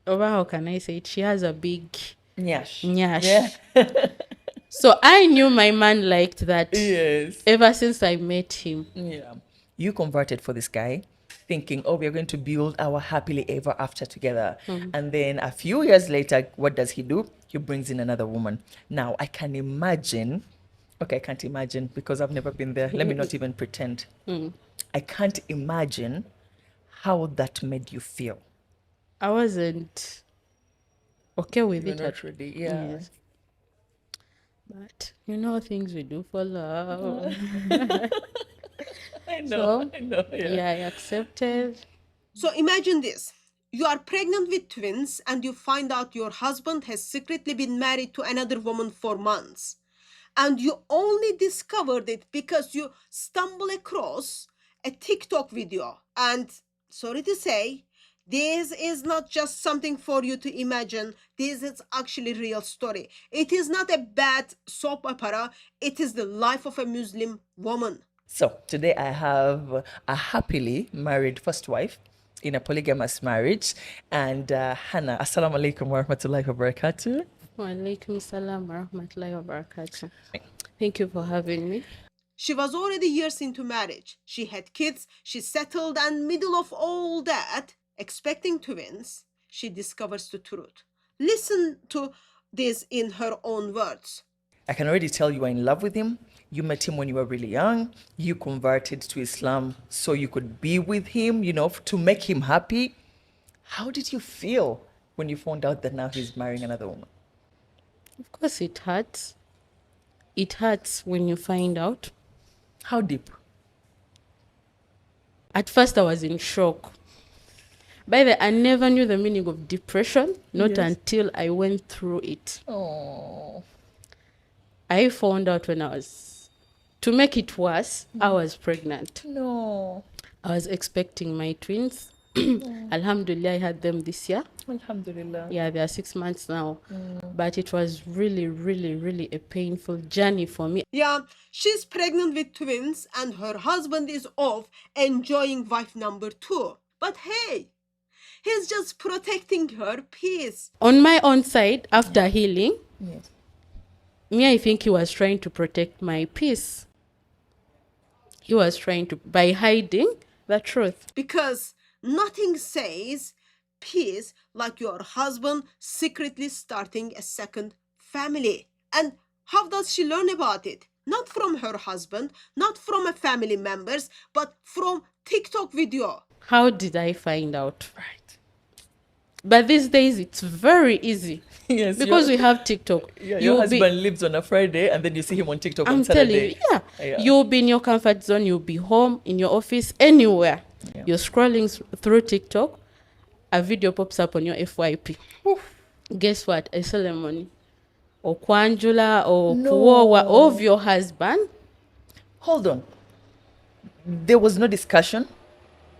how can I say it? She has a big Nyash. nyash. Yeah. So I knew my man liked that Yes. ever since I met him. Yeah. You converted for this guy, thinking, oh, we're going to build our happily ever after together. And then a few years later, what does he do? He brings in another woman. Now, I can imagine, okay, I can't imagine because I've never been there. Let me not even pretend. I can't imagine how that made you feel. I wasn't okay with You're it not ready. Yeah. yes. But things we do for love. I know. So I know. Yeah. yeah, I accepted. So imagine this. You are pregnant with twins and you find out your husband has secretly been married to another woman for months. And you only discovered it because you stumble across a TikTok video. And sorry to say, this is not just something for you to imagine. This is actually real story. It is not a bad soap opera. It is the life of a Muslim woman. So today I have a happily married first wife in a polygamous marriage, and Hannah. Assalamu alaikum wa rahmatullahi wa barakatuh. Wa alaikum salam wa rahmatullahi wa barakatuh. Thank you for having me. She was already years into marriage. She had kids, she settled, and middle of all that, expecting twins, she discovers the truth. Listen to this in her own words. I can already tell you are in love with him. You met him when you were really young. You converted to Islam so you could be with him, to make him happy. How did you feel when you found out that now he's marrying another woman? Of course, it hurts. It hurts when you find out. How deep? At first, I was in shock. By the way, I never knew the meaning of depression, not Yes. until I went through it. Oh. I found out when to make it worse, I was pregnant. No. I was expecting my twins. Alhamdulillah, I had them this year. Alhamdulillah. Yeah, they are 6 months now. But it was really, really, really a painful journey for me. Yeah, she's pregnant with twins and her husband is off enjoying wife number 2. But hey, he's just protecting her peace. On my own side, after healing, Yes. I think he was trying to protect my peace. He was trying to, by hiding the truth. Because nothing says peace like your husband secretly starting a second family. And how does she learn about it? Not from her husband, not from a family members, but from TikTok video. How did I find out? Right. But these days, it's very easy. Yes. Because we have TikTok. Your You'll husband lives on a Friday and then you see him on TikTok I'm on telling Saturday. you, yeah. You'll be in your comfort zone. You'll be home, in your office, anywhere. Yeah. You're scrolling through TikTok. A video pops up on your FYP. Guess what? A ceremony. Or Kwanjula or Kuowa of your husband. Hold on. There was no discussion?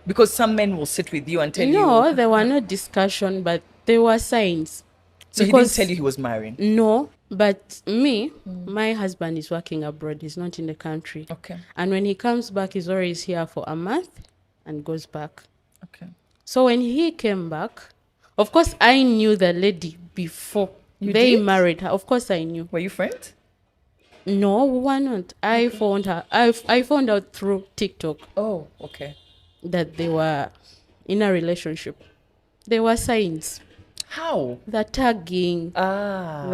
Because some men will sit with you and tell you. No, there were no discussion, but there were signs. So he didn't tell you he was marrying? No, but my husband is working abroad. He's not in the country. Okay. And when he comes back, he's always here for a month and goes back. Okay. So when he came back, of course, I knew the lady before You they did? married her. Of course, I knew. Were you friends? No, why not? I found her. I found out through TikTok Oh, okay. that they were in a relationship. There were signs. How? The tagging, Ah.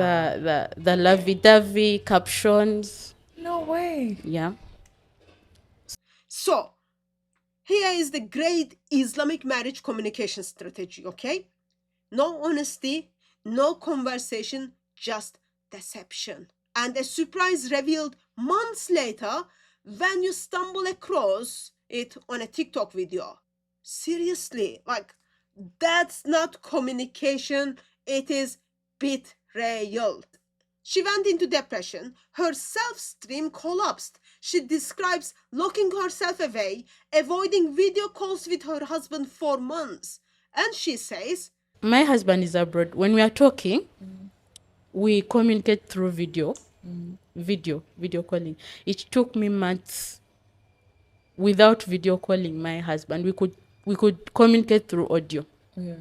the lovey-dovey captions. No way. Yeah. So, here is the great Islamic marriage communication strategy, okay? No honesty, no conversation, just deception. And a surprise revealed months later when you stumble across it on a TikTok video. Seriously, like, that's not communication, it is betrayal. She went into depression. Her self-esteem collapsed. She describes locking herself away, avoiding video calls with her husband for months. And she says, My husband is abroad. When we are talking, we communicate through video calling. It took me months without video calling my husband. We could communicate through audio. Yeah.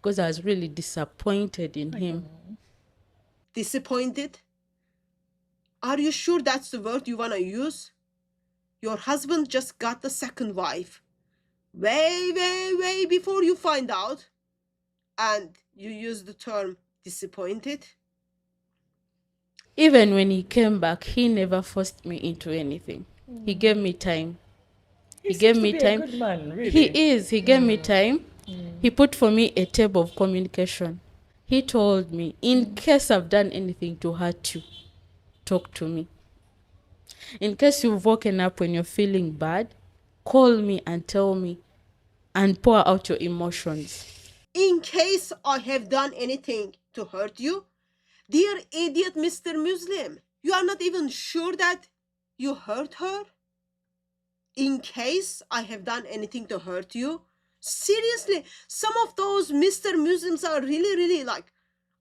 because I was really disappointed in him. Disappointed? Are you sure that's the word you want to use? Your husband just got the second wife. Way before you find out. And you use the term disappointed? Even when he came back, he never forced me into anything. He gave me time. He gave seems me to be time. a good man, really. He gave me time. He put for me a table of communication. He told me, in case I've done anything to hurt you, talk to me. In case you've woken up when you're feeling bad, call me and tell me and pour out your emotions. In case I have done anything to hurt you, dear idiot Mr. Muslim, you are not even sure that you hurt her? In case I have done anything to hurt you? Seriously, some of those Mr. Muslims are really like,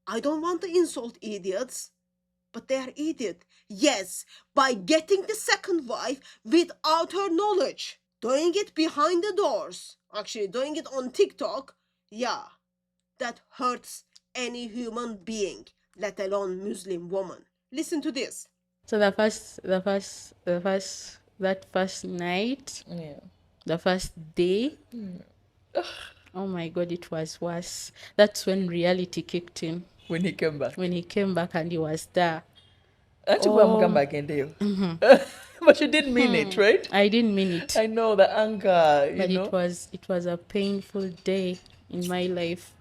I don't want to insult idiots, but they are idiot. Yes, by getting the second wife without her knowledge, doing it behind the doors, actually doing it on TikTok, yeah, that hurts any human being, let alone Muslim woman. Listen to this. So that first night, Yeah. the first day, oh my God, it was worse. That's when reality kicked in. When he came back. When he came back and he was there. Come back and do. But you didn't mean it, right? I didn't mean it. I know the anger, But you know. it was a painful day in my life.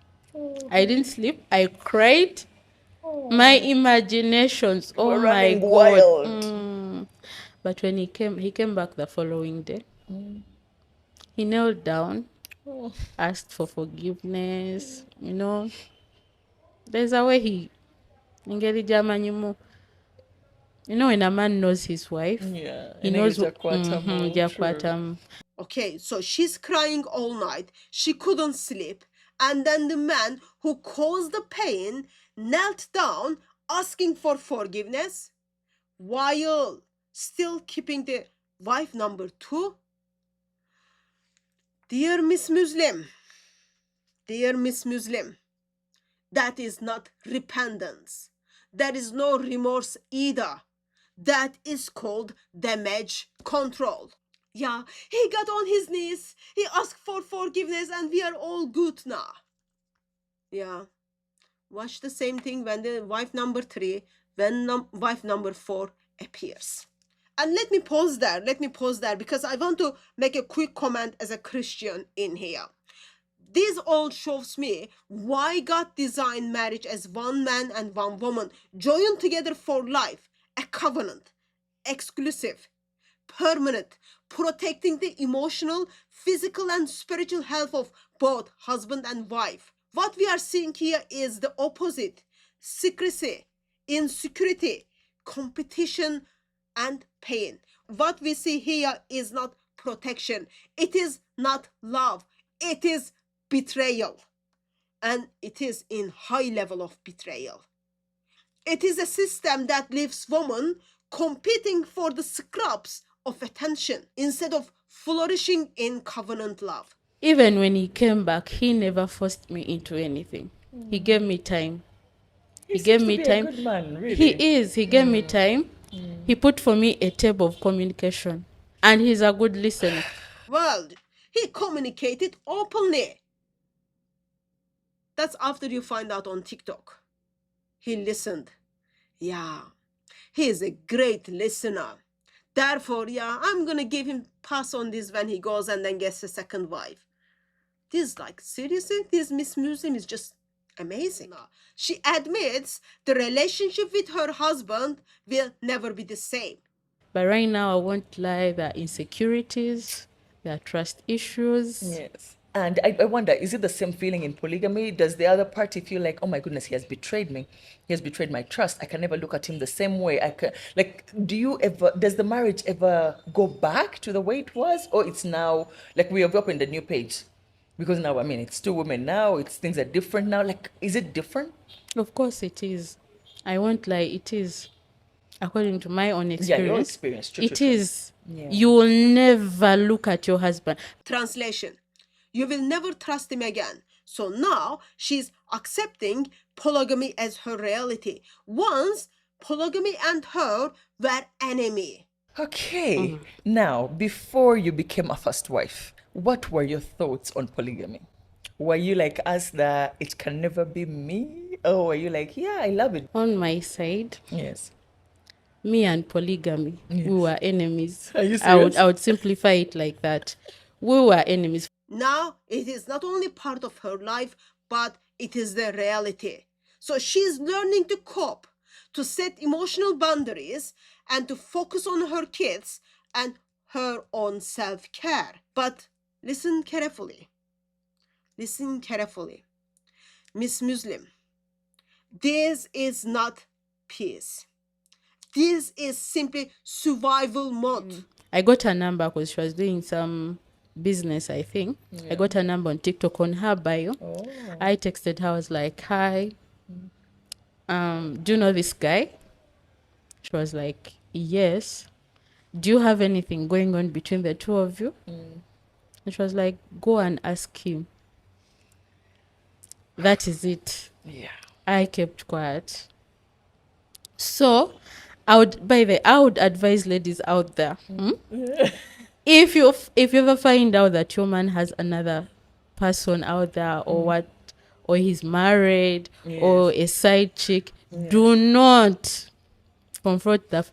I didn't sleep. I cried. My imaginations, oh Were my running God. wild. But when he came back the following day. He knelt down, asked for forgiveness. You know, there's a way ingeri jamanyimu. You know, when a man knows his wife, Yeah. he And knows then jakwatamu. Okay, so she's crying all night. She couldn't sleep. And then the man who caused the pain knelt down asking for forgiveness while still keeping the wife number 2. Dear Miss Muslim, that is not repentance. There is no remorse either. That is called damage control. Yeah, he got on his knees, he asked for forgiveness, and we are all good now. Yeah, watch the same thing when the wife number 3, when wife number 4 appears. And let me pause there because I want to make a quick comment as a Christian in here. This all shows me why God designed marriage as one man and one woman joined together for life, a covenant, exclusive, permanent, protecting the emotional, physical, and spiritual health of both husband and wife. What we are seeing here is the opposite: secrecy, insecurity, competition, and pain. What we see here is not protection, it is not love, it is betrayal. And it is in high level of betrayal. It is a system that leaves women competing for the scraps of attention instead of flourishing in covenant love. Even when he came back, he never forced me into anything. He gave me time. He gave seems me to be time. a good man, really. He gave me time. He put for me a table of communication. And he's a good listener. Well, he communicated openly. That's after you find out on TikTok. He listened. Yeah, he is a great listener. Therefore, yeah, I'm gonna give him pass on this when he goes and then gets a second wife. This, like, seriously, this Miss Muslim is just amazing. She admits the relationship with her husband will never be the same. But right now, I won't lie, there are insecurities, there are trust issues. Yes. And I wonder, is it the same feeling in polygamy? Does the other party feel like, oh my goodness, he has betrayed me. He has betrayed my trust. I can never look at him the same way. Does the marriage ever go back to the way it was? Or it's now, like, we have opened a new page? Because now, I mean, it's 2 women now, things are different now. Like, is it different? Of course it is. I won't lie, it is. According to my own Yeah, experience, your experience. True, it true, true. is. Yeah. You will never look at your husband. Translation: you will never trust him again So now she's accepting polygamy as her reality. Once, polygamy and her were enemy. Okay. Now, before you became a first wife, what were your thoughts on polygamy? Were you like us that it can never be me? Or were you like, yeah, I love it? On my side, Yes. me and polygamy, Yes. we were enemies. Are you I would serious? I would simplify it like that. We were enemies. Now it is not only part of her life, but it is the reality. So she's learning to cope, to set emotional boundaries, and to focus on her kids and her own self care. But listen carefully. Listen carefully. Miss Muslim, this is not peace. This is simply survival mode. I got her number because she was doing some business, I think. I got her number on TikTok on her bio. Oh. I texted her, I was like, hi, do you know this guy? She was like, yes. Do you have anything going on between the two of you? And she was like, go and ask him. That is it. Yeah. I kept quiet. So I would advise ladies out there. If you ever find out that your man has another person out there or he's married or a side chick, do not confront the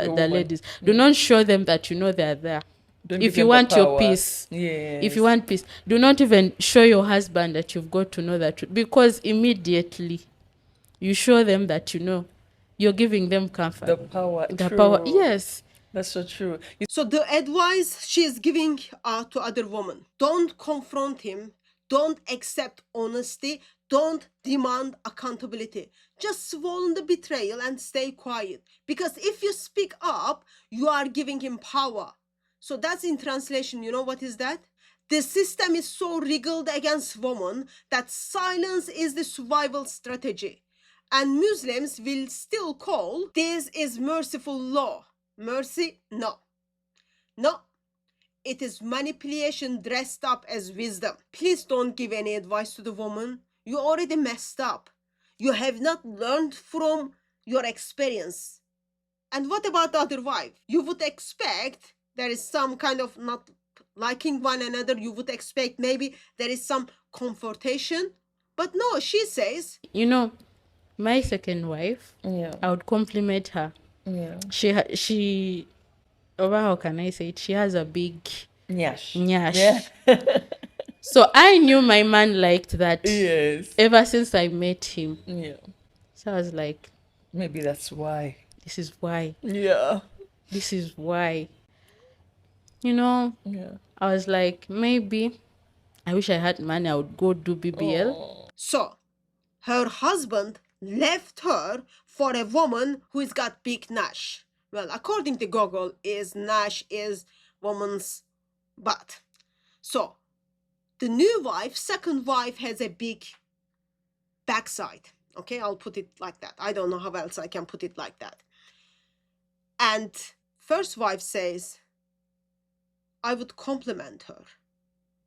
woman. ladies. Do not show them that you know they're there. Don't If give you them the want your power. peace, Yes. if you want peace, do not even show your husband that you've got to know that truth, because immediately you show them that you know, you're giving them comfort. The power. The True. power, yes. That's so true. So the advice she is giving to other women: don't confront him, don't accept honesty, don't demand accountability. Just swallow the betrayal and stay quiet. Because if you speak up, you are giving him power. So that's in translation. You know what is that? The system is so rigged against women that silence is the survival strategy. And Muslims will still call this is merciful law. Mercy? No. No. It is manipulation dressed up as wisdom. Please don't give any advice to the woman. You already messed up. You have not learned from your experience. And what about the other wife? You would expect there is some kind of not liking one another. You would expect maybe there is some confrontation. But no, she says, You know, my second wife, Yeah. I would compliment her. Yeah. She how can I say it? She has a big Nyash. nyash. Yeah. So I knew my man liked that Yes. ever since I met him. Yeah. So I was like, Maybe that's why. this is why. Yeah. This is why. You know, Yeah. I was like, maybe I wish I had money, I would go do BBL. so her husband left her for a woman who's got big nash. Well, according to Google, is nash is woman's butt. So the new wife, second wife, has a big backside. Okay, I'll put it like that. I don't know how else I can put it like that. And first wife says, I would compliment her.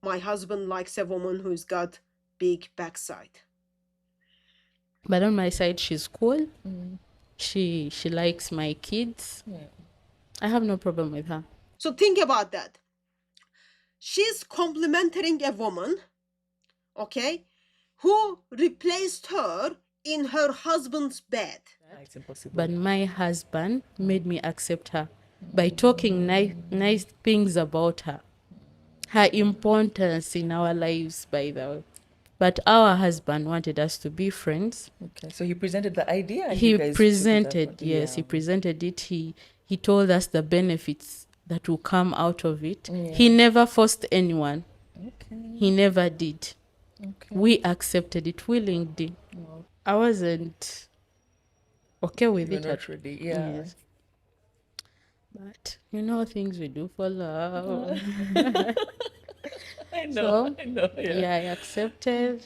My husband likes a woman who's got big backside. But on my side, she's cool. She likes my kids. Yeah. I have no problem with her. So think about that. She's complimenting a woman, okay, who replaced her in her husband's bed. It's impossible. But my husband made me accept her by talking nice things about her. Her importance in our lives, by the way. But our husband wanted us to be friends. Okay. So he presented the idea. And He you guys took it presented, up. yes, Yeah. he presented it. He told us the benefits that will come out of it. He never forced anyone. Okay. He never did. Okay. We accepted it willingly. I wasn't okay with You're it. not ready. Yeah. Yes. But you know, things we do for love. I know. So, I know. Yeah. Yeah, I accepted.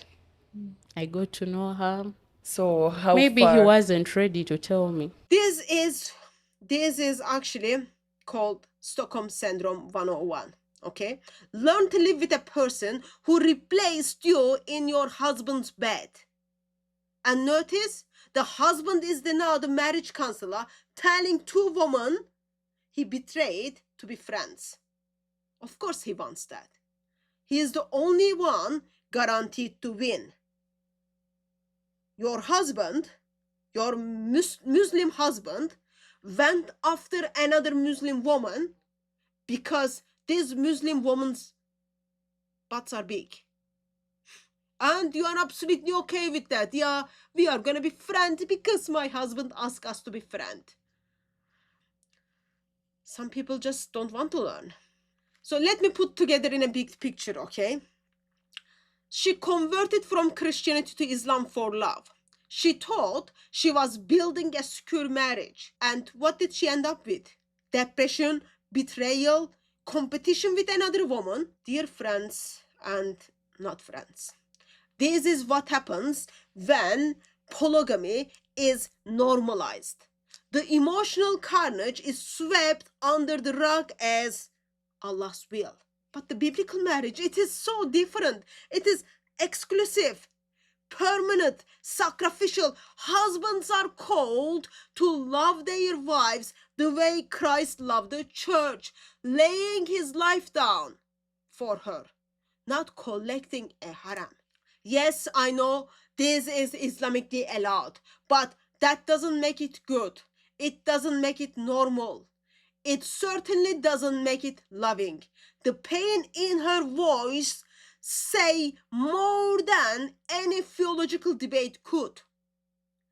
I got to know her. So how Maybe far? he wasn't ready to tell me. This is actually called Stockholm Syndrome 101. Okay? Learn to live with a person who replaced you in your husband's bed. And notice, the husband is now the marriage counselor telling two women he betrayed to be friends. Of course he wants that. He is the only one guaranteed to win. Your husband, your Muslim husband, went after another Muslim woman because this Muslim woman's butts are big. And you are absolutely okay with that. Yeah, we are going to be friends because my husband asked us to be friends. Some people just don't want to learn. So let me put together in a big picture, okay? She converted from Christianity to Islam for love. She thought she was building a secure marriage. And what did she end up with? Depression, betrayal, competition with another woman. Dear friends and not friends. This is what happens when polygamy is normalized. The emotional carnage is swept under the rug as Allah's will. But the biblical marriage, it is so different. It is exclusive, permanent, sacrificial. Husbands are called to love their wives the way Christ loved the church, laying his life down for her, not collecting a haram. Yes, I know this is Islamically allowed, but that doesn't make it good. It doesn't make it normal. It certainly doesn't make it loving. The pain in her voice say more than any theological debate could.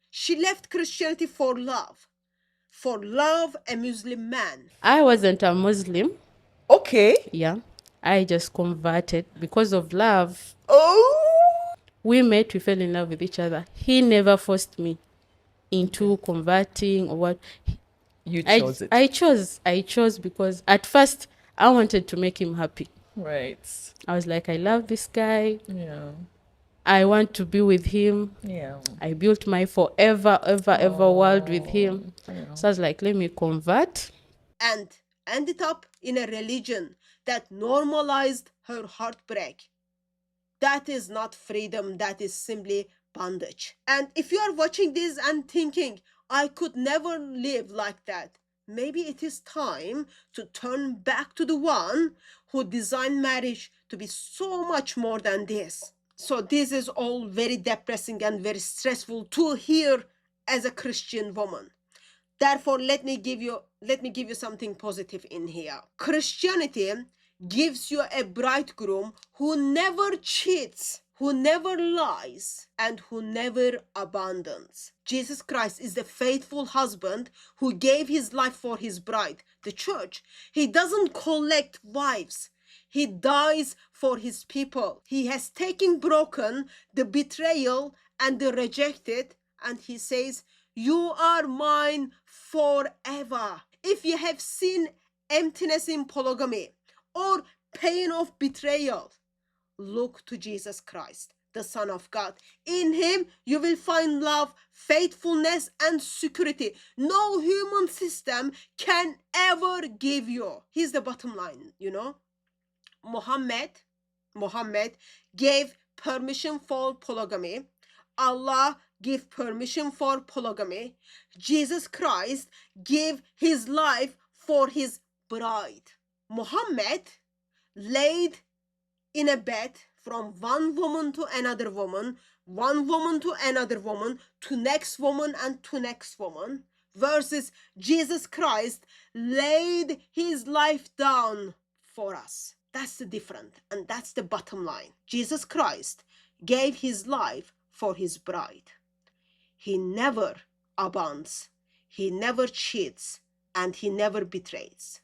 She left Christianity for love a Muslim man. I wasn't a Muslim. Okay. Yeah. I just converted because of love. Oh. We met, we fell in love with each other. He never forced me into converting or what. You chose it. I chose because at first I wanted to make him happy. Right. I was like, I love this guy. Yeah. I want to be with him. Yeah. I built my forever, ever world with him. Yeah. So I was like, let me convert. And ended up in a religion that normalized her heartbreak. That is not freedom, that is simply bondage. And if you are watching this and thinking, I could never live like that, maybe it is time to turn back to the one who designed marriage to be so much more than this. So this is all very depressing and very stressful to hear as a Christian woman. Therefore, let me give you something positive in here. Christianity gives you a bridegroom who never cheats, who never lies, and who never abandons. Jesus Christ is the faithful husband who gave his life for his bride, the church. He doesn't collect wives. He dies for his people. He has broken the betrayal and the rejected, and he says, you are mine forever. If you have seen emptiness in polygamy or pain of betrayal, look to Jesus Christ, the Son of God. In him, you will find love, faithfulness, and security. No human system can ever give you. Here's the bottom line, Muhammad gave permission for polygamy. Allah gave permission for polygamy. Jesus Christ gave his life for his bride. Muhammad laid in a bed from one woman to another woman, one woman to another woman, to next woman and to next woman, versus Jesus Christ laid his life down for us. That's the difference, and that's the bottom line. Jesus Christ gave his life for his bride. He never abandons, he never cheats, and he never betrays.